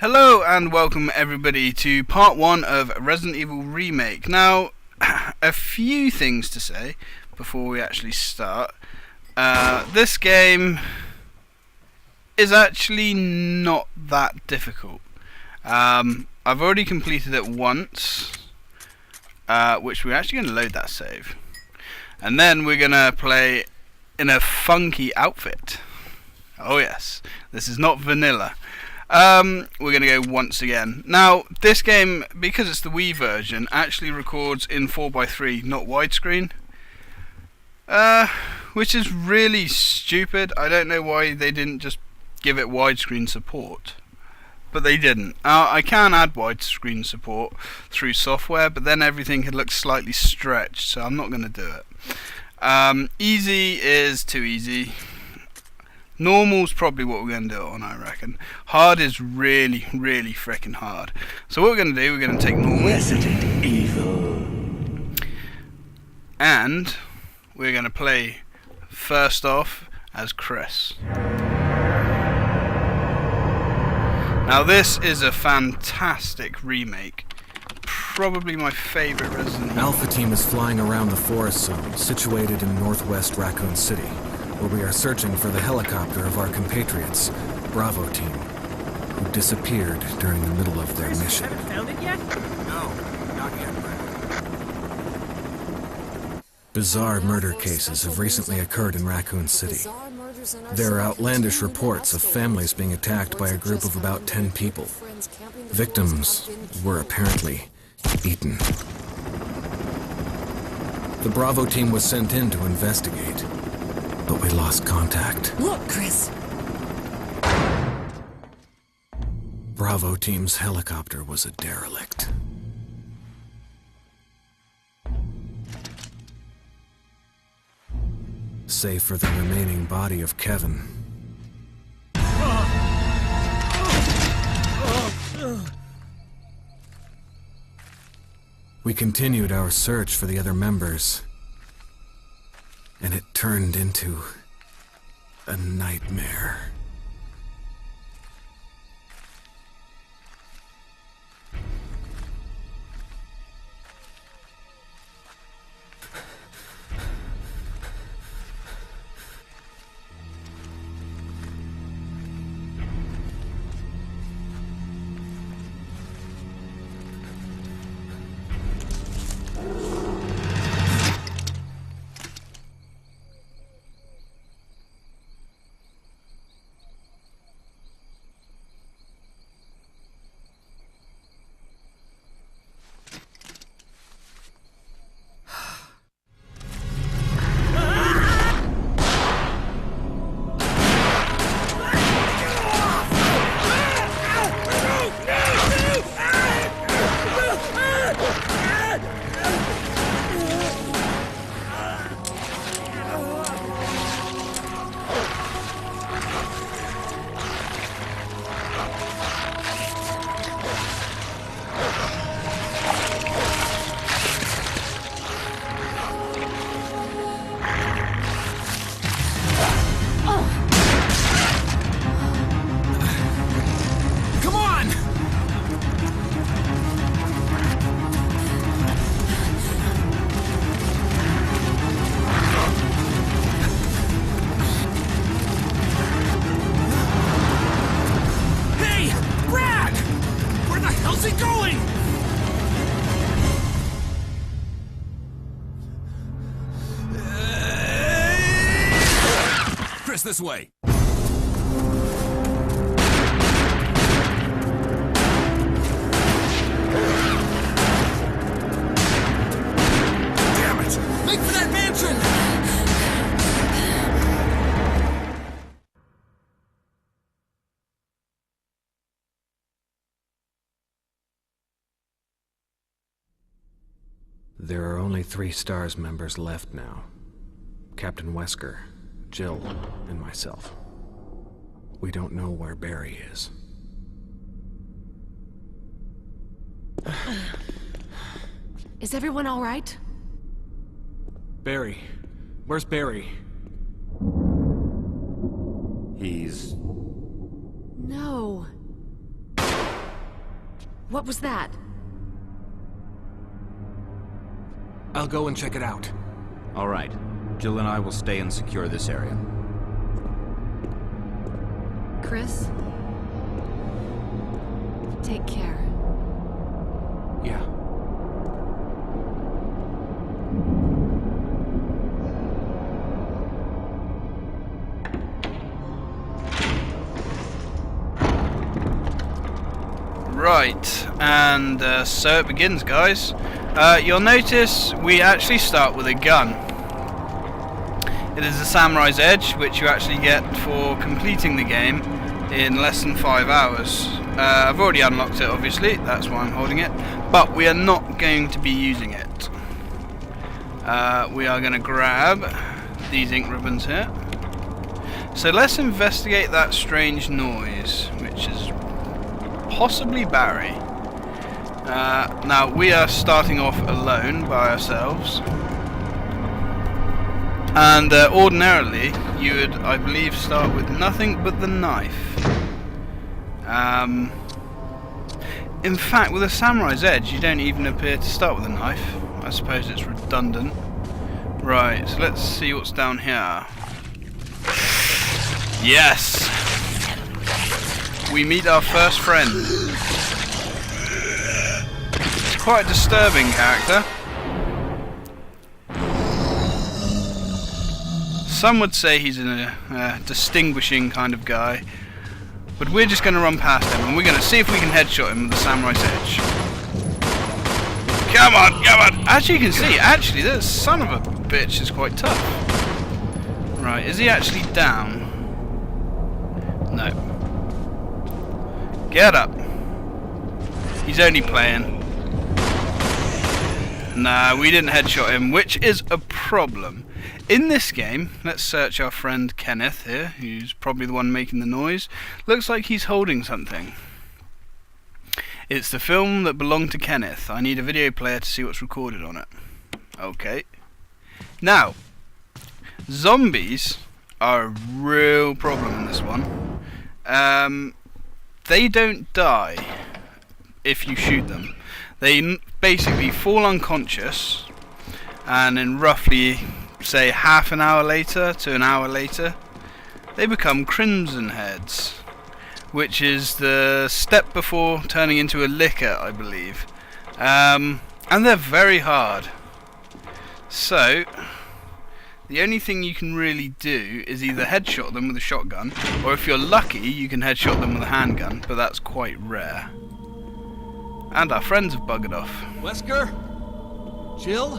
Hello and welcome everybody to part 1 of Resident Evil Remake. Now, a few things to say before we actually start. This game is actually not that difficult. I've already completed it once, which we're actually going to load that save. And then we're going to play in a funky outfit. Oh yes, this is not vanilla. We're going to go once again. Now, this game, because it's the Wii version, actually records in 4:3, not widescreen. Which is really stupid. I don't know why they didn't just give it widescreen support. But they didn't. I can add widescreen support through software, but then everything could look slightly stretched, so I'm not going to do it. Easy is too easy. Normal's probably what we're going to do it on, I reckon. Hard is really, really freaking hard. So what we're going to do, we're going to take normal. Resident Evil. And we're going to play first off as Chris. Now this is a fantastic remake. Probably my favourite Resident Evil. Alpha Team is flying around the forest zone situated in northwest Raccoon City, where we are searching for the helicopter of our compatriots, Bravo Team, who disappeared during the middle of their mission. Found it yet? No, not yet, Brad. Bizarre murder cases have recently occurred in Raccoon City. There are outlandish reports of families being attacked by a group of about 10 people. Victims were apparently eaten. The Bravo Team was sent in to investigate, but we lost contact. Look, Chris! Bravo Team's helicopter was a derelict. Save for the remaining body of Kevin. We continued our search for the other members, and it turned into a nightmare. This way. Damn it! Make for that mansion! There are only 3 STARS members left now. Captain Wesker, Jill, and myself. We don't know where Barry is. Is everyone all right? Barry. Where's Barry? He's... No. What was that? I'll go and check it out. All right. Jill and I will stay and secure this area. Chris? Take care. Yeah. Right, and so it begins, guys. You'll notice we actually start with a gun. It is a Samurai's Edge, which you actually get for completing the game in less than 5 hours. I've already unlocked it, obviously, that's why I'm holding it, but we are not going to be using it. We are going to grab these ink ribbons here. So let's investigate that strange noise, which is possibly Barry. Now we are starting off alone by ourselves, and ordinarily you would, I believe, start with nothing but the knife. In fact, with a Samurai's Edge you don't even appear to start with a knife. I suppose it's redundant. Right, so let's see what's down here. Yes! We meet our first friend. It's quite a disturbing character. Some would say he's a distinguishing kind of guy, but we're just going to run past him and we're going to see if we can headshot him with the Samurai's Edge. Come on, come on! As you can see, actually, this son of a bitch is quite tough. Right, is he actually down? No. Get up. He's only playing. Nah, we didn't headshot him, which is a problem. In this game, let's search our friend Kenneth here, who's probably the one making the noise. Looks like he's holding something. It's the film that belonged to Kenneth. I need a video player to see what's recorded on it. Okay. Now, zombies are a real problem in this one. They don't die if you shoot them. They basically fall unconscious, and in roughly, say, half an hour later to an hour later, they become crimson heads, which is the step before turning into a licker, I believe. And they're very hard. So the only thing you can really do is either headshot them with a shotgun, or if you're lucky you can headshot them with a handgun, but that's quite rare. And our friends have buggered off. Wesker? Jill?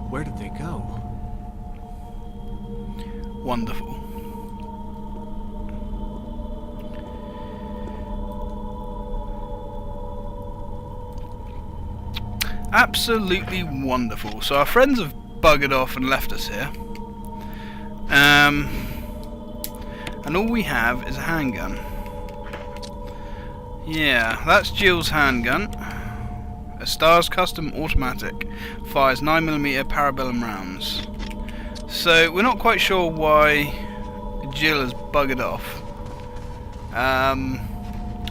Where did they go? Wonderful. Absolutely wonderful. So our friends have buggered off and left us here. And all we have is a handgun. Yeah, that's Jill's handgun. A Stars Custom Automatic. Fires 9mm parabellum rounds. So we're not quite sure why Jill has buggered off.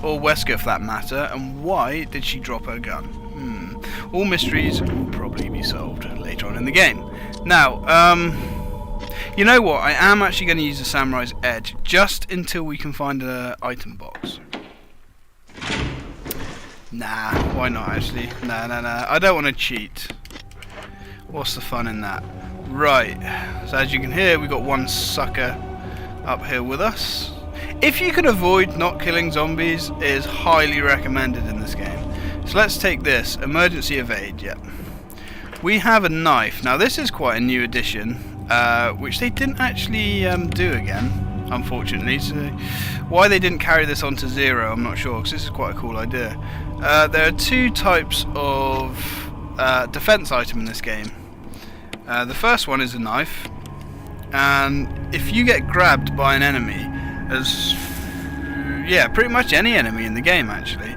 Or Wesker for that matter. And why did she drop her gun? All mysteries will probably be solved later on in the game. Now, you know what? I am actually going to use the Samurai's Edge just until we can find an item box. Nah, why not actually? Nah. I don't want to cheat. What's the fun in that? Right, so as you can hear, we got one sucker up here with us. If you can avoid not killing zombies, it is highly recommended in this game. So let's take this, emergency evade, yep. We have a knife. Now this is quite a new addition, which they didn't actually do again, unfortunately. So why they didn't carry this on to 0, I'm not sure, because this is quite a cool idea. There are two types of defense item in this game. The first one is a knife, and if you get grabbed by an enemy, pretty much any enemy in the game actually,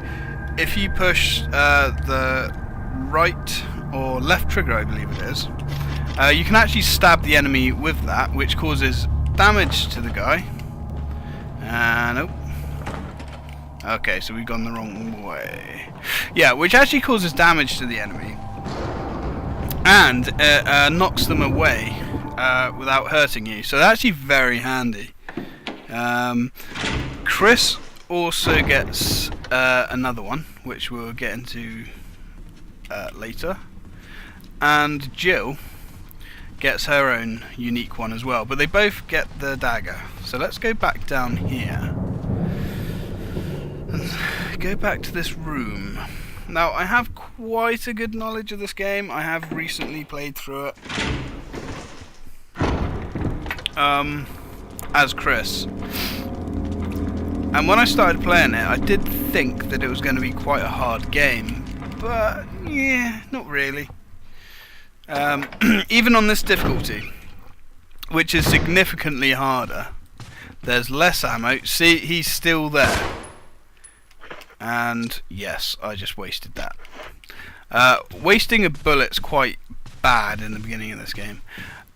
if you push the right or left trigger, I believe it is, you can actually stab the enemy with that, which causes damage to the guy. Nope. Okay, so we've gone the wrong way. Yeah, which actually causes damage to the enemy. And knocks them away without hurting you. So that's actually very handy. Chris also gets another one, which we'll get into later. And Jill gets her own unique one as well. But they both get the dagger. So let's go back down here. And go back to this room. Now, I have quite a good knowledge of this game. I have recently played through it. As Chris. And when I started playing it, I did think that it was going to be quite a hard game. But, yeah, not really. Even on this difficulty, which is significantly harder, there's less ammo. See, he's still there. And yes, I just wasted that. Wasting a bullet's quite bad in the beginning of this game.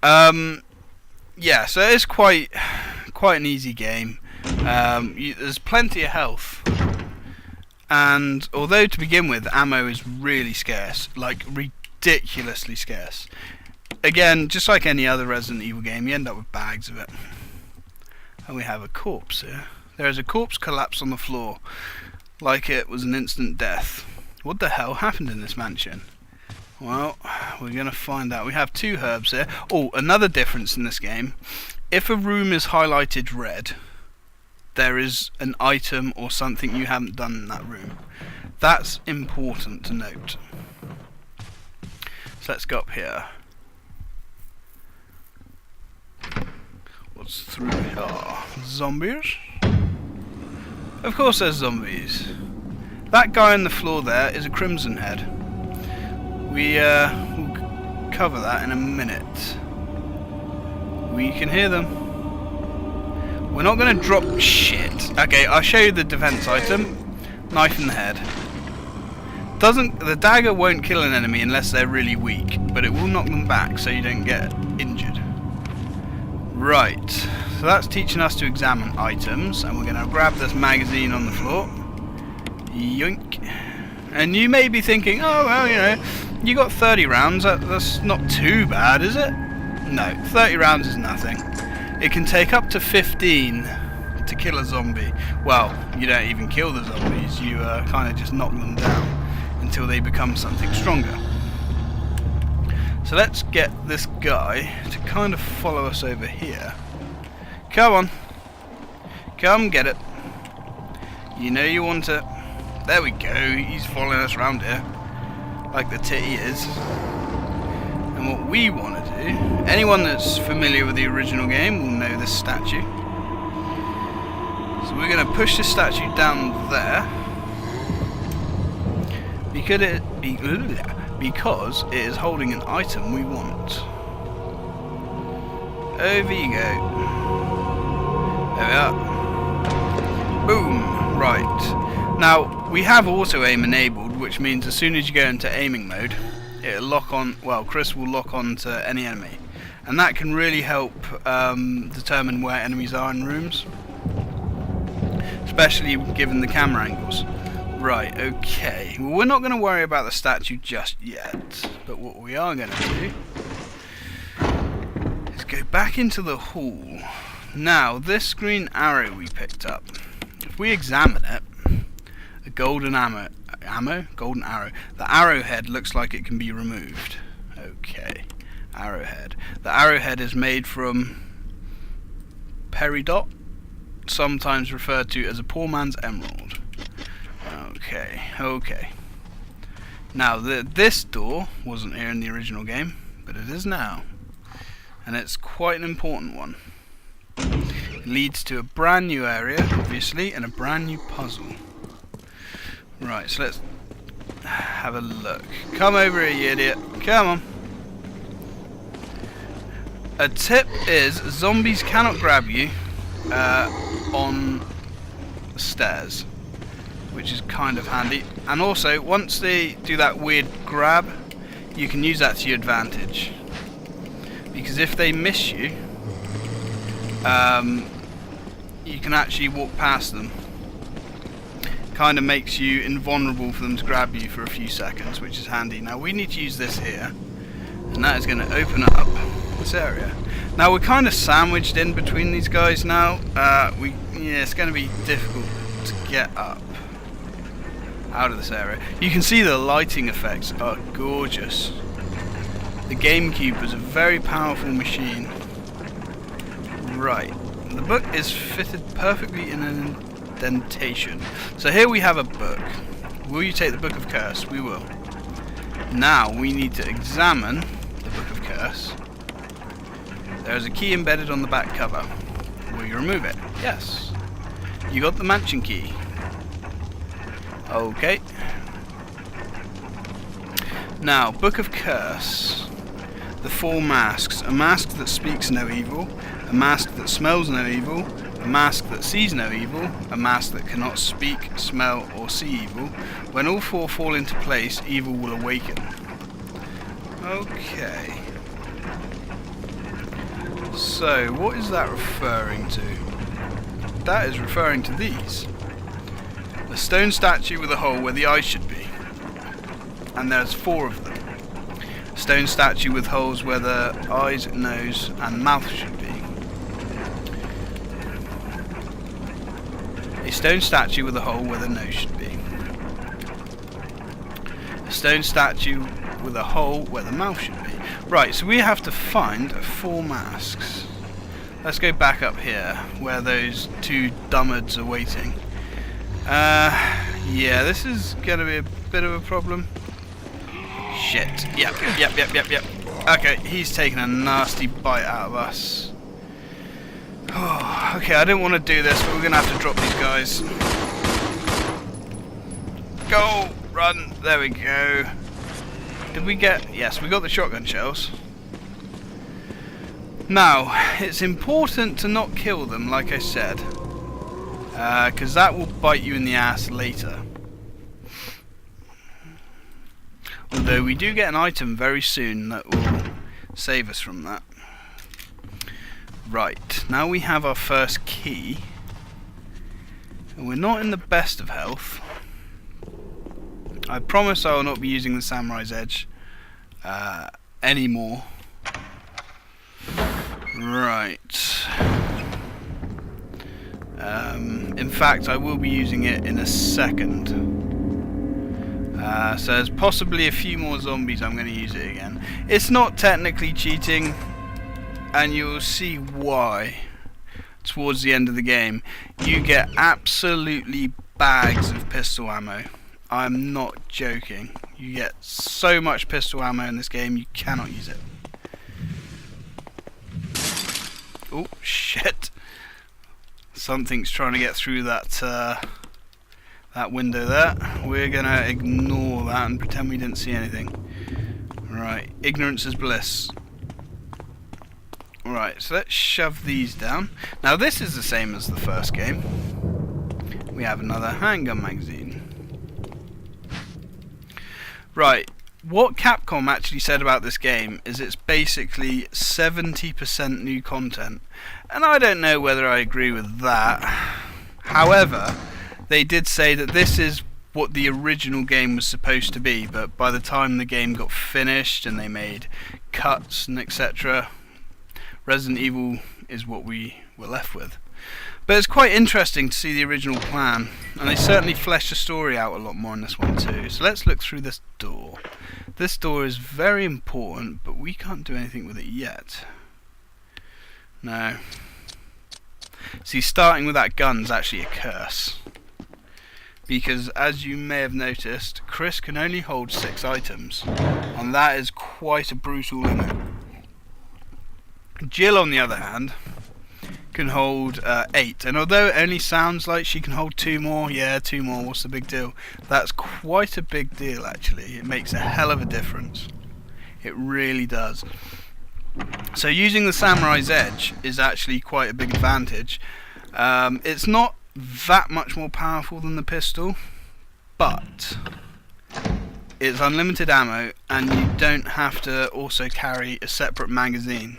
Yeah, so it's quite an easy game. There's plenty of health, and although to begin with ammo is really scarce, like ridiculously scarce. Again, just like any other Resident Evil game, you end up with bags of it. And we have a corpse here. There is a corpse collapsed on the floor, like it was an instant death. What the hell happened in this mansion? Well, we're going to find out. We have 2 herbs here. Oh, another difference in this game. If a room is highlighted red, there is an item or something you haven't done in that room. That's important to note. So let's go up here. What's through here? Zombies? Of course there's zombies. That guy on the floor there is a Crimson Head. We'll cover that in a minute. We can hear them. We're not going to drop shit. Okay, I'll show you the defense item. Knife in the head. The dagger won't kill an enemy unless they're really weak, but it will knock them back so you don't get injured. Right, so that's teaching us to examine items, and we're going to grab this magazine on the floor. Yoink. And you may be thinking, oh well, you know, you got 30 rounds, that's not too bad, is it? No, 30 rounds is nothing. It can take up to 15 to kill a zombie. Well, you don't even kill the zombies, you kind of just knock them down until they become something stronger. So let's get this guy to kind of follow us over here. Come on. Come get it. You know you want it. There we go, he's following us around here. Like the tit he is. And what we want to do, anyone that's familiar with the original game will know this statue. So we're going to push this statue down there. Because it is holding an item we want. Over you go. There we are. Boom. Right. Now, we have auto aim enabled, which means as soon as you go into aiming mode, it'll lock on, well, Chris will lock on to any enemy. And that can really help determine where enemies are in rooms. Especially given the camera angles. Right, okay. Well, we're not going to worry about the statue just yet. But what we are going to do is go back into the hall. Now, this green arrow we picked up, if we examine it, a golden golden arrow. The arrowhead looks like it can be removed. Okay, arrowhead. The arrowhead is made from peridot, sometimes referred to as a poor man's emerald. Okay. Now, this door wasn't here in the original game, but it is now. And it's quite an important one. It leads to a brand new area, obviously, and a brand new puzzle. Right, so let's have a look. Come over here, you idiot. Come on. A tip is, zombies cannot grab you on stairs, which is kind of handy. And also, once they do that weird grab, you can use that to your advantage. Because if they miss you, you can actually walk past them. Kind of makes you invulnerable for them to grab you for a few seconds, which is handy. Now we need to use this here, and that is going to open up this area. Now we're kind of sandwiched in between these guys now. It's going to be difficult to get up out of this area. You can see the lighting effects are gorgeous. The GameCube was a very powerful machine. Right, the book is fitted perfectly in an indentation. So here we have a book. Will you take the Book of Curse? We will. Now we need to examine the Book of Curse. There is a key embedded on the back cover. Will you remove it? Yes. You got the mansion key. Okay. Now, Book of Curse. The four masks. A mask that speaks no evil. A mask that smells no evil. A mask that sees no evil. A mask that cannot speak, smell, or see evil. When all four fall into place, evil will awaken. Okay. So, what is that referring to? That is referring to these. A stone statue with a hole where the eyes should be. And there's four of them. A stone statue with holes where the eyes, nose, and mouth should be. A stone statue with a hole where the nose should be. A stone statue with a hole where the mouth should be. Right, so we have to find four masks. Let's go back up here, where those two dumbards are waiting. Yeah, this is gonna be a bit of a problem. Shit. Yep. Okay, he's taking a nasty bite out of us. Oh, okay, I didn't want to do this, but we're gonna have to drop these guys. Go! Run! There we go. Did we get... Yes, we got the shotgun shells. Now, it's important to not kill them, like I said. Because that will bite you in the ass later. Although we do get an item very soon that will save us from that. Right, now we have our first key. And we're not in the best of health. I promise I will not be using the Samurai's Edge anymore. Right. In fact, I will be using it in a second. So there's possibly a few more zombies I'm going to use it again. It's not technically cheating, and you'll see why towards the end of the game. You get absolutely bags of pistol ammo. I'm not joking. You get so much pistol ammo in this game, you cannot use it. Oh, shit. Something's trying to get through that that window there. We're going to ignore that and pretend we didn't see anything. Right, ignorance is bliss. Right, so let's shove these down. Now this is the same as the first game. We have another handgun magazine. Right, what Capcom actually said about this game is it's basically 70% new content. And I don't know whether I agree with that. However, they did say that this is what the original game was supposed to be, but by the time the game got finished and they made cuts and etc., Resident Evil is what we were left with. But it's quite interesting to see the original plan, and they certainly fleshed the story out a lot more in this one too. So let's look through this door. This door is very important, but we can't do anything with it yet. No. See, starting with that gun is actually a curse. Because, as you may have noticed, Chris can only hold 6 items, and that is quite a brutal limit. Jill, on the other hand, can hold 8, and although it only sounds like she can hold 2 more, yeah, 2 more, what's the big deal? That's quite a big deal, actually. It makes a hell of a difference. It really does. So using the Samurai's Edge is actually quite a big advantage. It's not that much more powerful than the pistol, but it's unlimited ammo, and you don't have to also carry a separate magazine.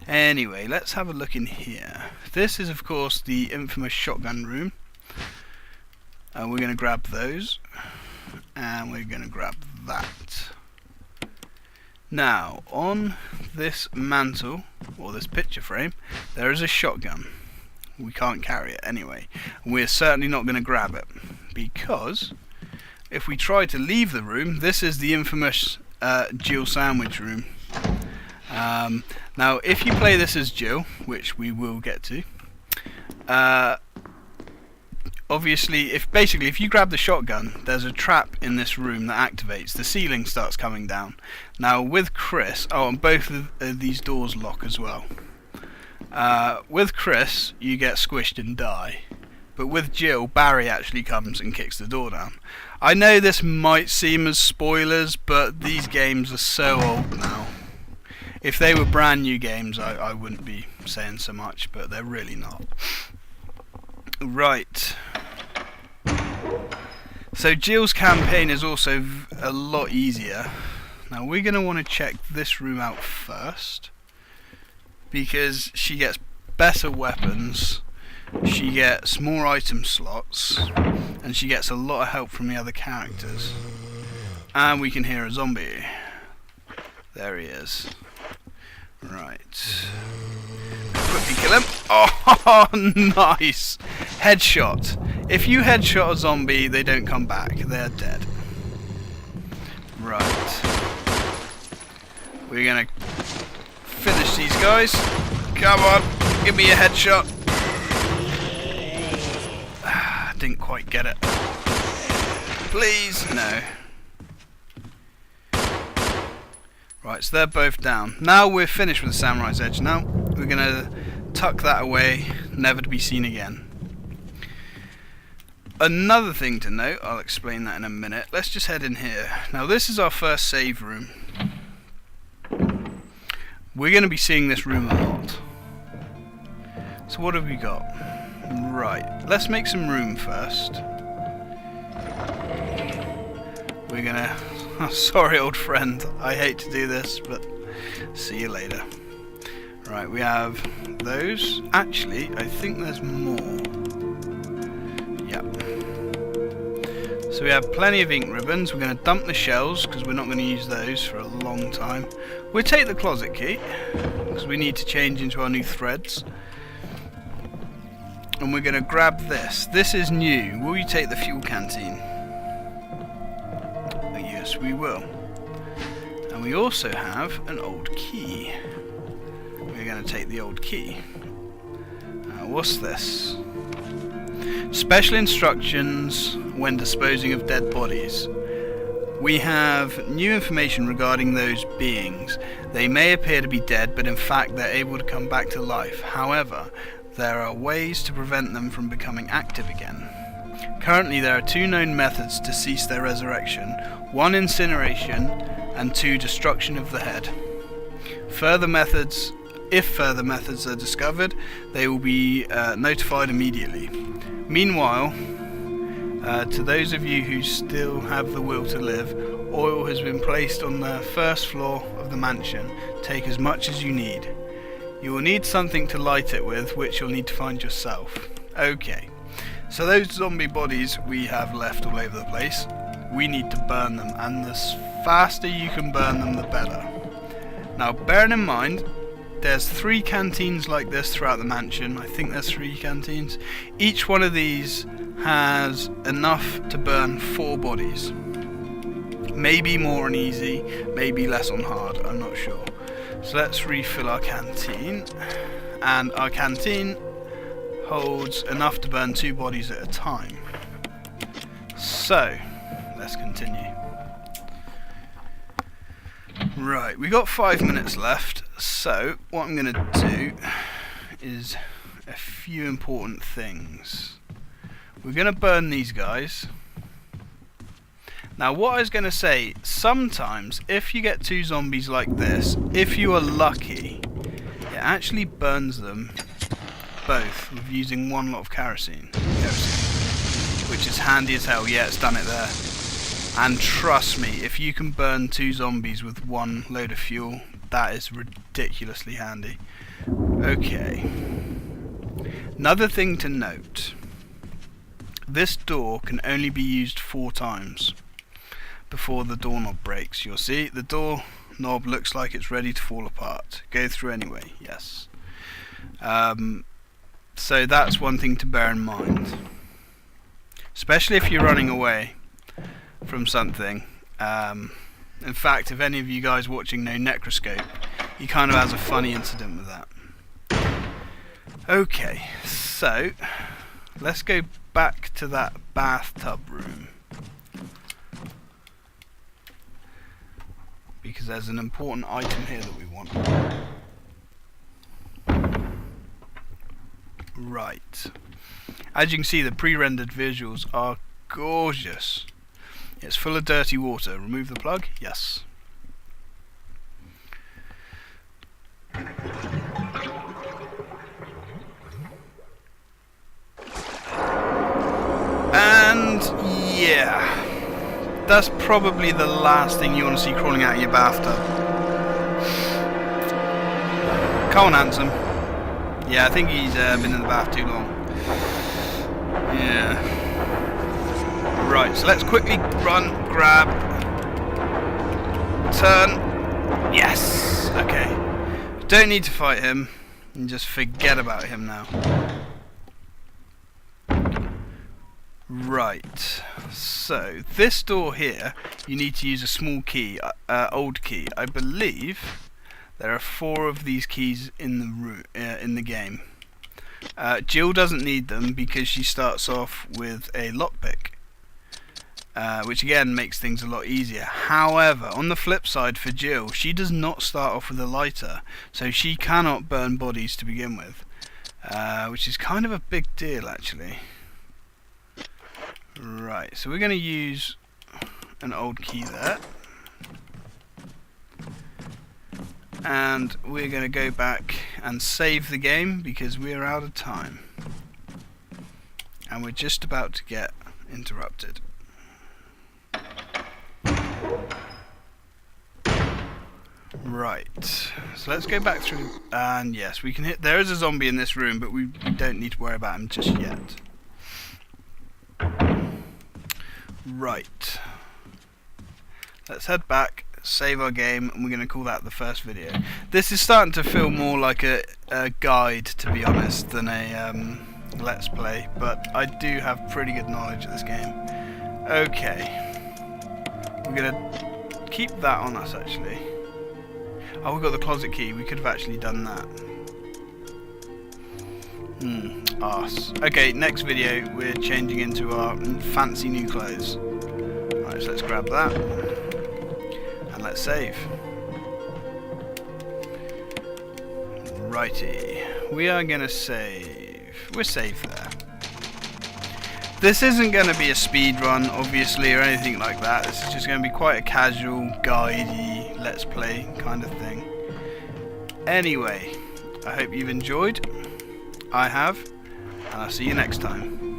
Anyway, let's have a look in here. This is of course the infamous shotgun room. We're going to grab those, and we're going to grab that. Now, on this mantle, or this picture frame, there is a shotgun. We can't carry it anyway. We're certainly not going to grab it, because if we try to leave the room, this is the infamous Jill sandwich room. Now, if you play this as Jill, which we will get to, obviously, if you grab the shotgun, there's a trap in this room that activates. The ceiling starts coming down. Now, with Chris, and both of these doors lock as well. With Chris, you get squished and die. But with Jill, Barry actually comes and kicks the door down. I know this might seem as spoilers, but these games are so old now. If they were brand new games, I wouldn't be saying so much, but they're really not. Right. So Jill's campaign is also a lot easier. Now we're going to want to check this room out first, because she gets better weapons, she gets more item slots, and she gets a lot of help from the other characters. And we can hear a zombie. There he is. Right. Quickly kill him. Oh, nice! Headshot. If you headshot a zombie, they don't come back. They're dead. Right. We're gonna finish these guys. Come on, give me a headshot. Didn't quite get it. Please, no. Right, so they're both down. Now we're finished with the Samurai's Edge. Now we're gonna tuck that away, never to be seen again. Another thing to note, I'll explain that in a minute. Let's just head in here. Now this is our first save room. We're going to be seeing this room a lot. So what have we got? Right, let's make some room first. We're going to... Oh, sorry old friend, I hate to do this, but see you later. Right, we have those. Actually, I think there's more. Yep. So we have plenty of ink ribbons. We're going to dump the shells because we're not going to use those for a long time. We'll take the closet key because we need to change into our new threads. And we're going to grab this. This is new. Will you take the fuel canteen? Oh, yes, we will. And we also have an old key. We're going to take the old key. What's this? Special instructions when disposing of dead bodies. We have new information regarding those beings. They may appear to be dead, but in fact they're able to come back to life. However, there are ways to prevent them from becoming active again. Currently there are 2 known methods to cease their resurrection. 1 incineration and 2 destruction of the head. If further methods are discovered, they will be notified immediately. Meanwhile, to those of you who still have the will to live, oil has been placed on the first floor of the mansion. Take as much as you need. You will need something to light it with, which you'll need to find yourself. Okay, so those zombie bodies we have left all over the place, we need to burn them, and the faster you can burn them, the better. Now, bearing in mind, there's 3 canteens like this throughout the mansion. I think there's 3 canteens. Each one of these has enough to burn 4 bodies. Maybe more on easy, maybe less on hard, I'm not sure. So let's refill our canteen. And our canteen holds enough to burn 2 bodies at a time. So, let's continue. Right, we got 5 minutes left. So, what I'm going to do is a few important things. We're going to burn these guys. Now, what I was going to say, sometimes if you get 2 zombies like this, if you are lucky, it actually burns them both with using 1 lot of kerosene, which is handy as hell. Yeah, it's done it there. And trust me, if you can burn 2 zombies with 1 load of fuel, that is ridiculously handy. Okay. Another thing to note. This door can only be used 4 times before the doorknob breaks. You'll see the door knob looks like it's ready to fall apart. Go through anyway, yes. So that's one thing to bear in mind. Especially if you're running away from something. In fact, if any of you guys watching know Necroscope, he kind of has a funny incident with that. Okay, so let's go back to that bathtub room, because there's an important item here that we want. Right. As you can see, the pre-rendered visuals are gorgeous. It's full of dirty water. Remove the plug? Yes. And yeah, that's probably the last thing you want to see crawling out of your bathtub. Come on, handsome. Yeah, I think he's been in the bath too long. Yeah. Right, so let's quickly run, grab, turn. Yes! Okay. Don't need to fight him. And just forget about him now. Right. So, this door here, you need to use a small key, old key. I believe there are 4 of these keys in the game. Jill doesn't need them because she starts off with a lockpick, which again makes things a lot easier. However, on the flip side for Jill, she does not start off with a lighter, so she cannot burn bodies to begin with, which is kind of a big deal actually. Right, so we're going to use an old key there. And we're going to go back and save the game because we're out of time. And we're just about to get interrupted. Right, so let's go back through, and yes, we can hit, there is a zombie in this room, but we don't need to worry about him just yet. Right, let's head back, save our game, and we're going to call that the first video. This is starting to feel more like a guide, to be honest, than a let's play, but I do have pretty good knowledge of this game. Okay, we're going to keep that on us actually. Oh, we've got the closet key, we could have actually done that. Arse. Okay, next video we're changing into our fancy new clothes. Alright, so let's grab that. And let's save. Righty. We are going to save. We're safe there. This isn't going to be a speed run, obviously, or anything like that. This is just going to be quite a casual, guidey, let's play kind of thing. Anyway, I hope you've enjoyed. I have, and I'll see you next time.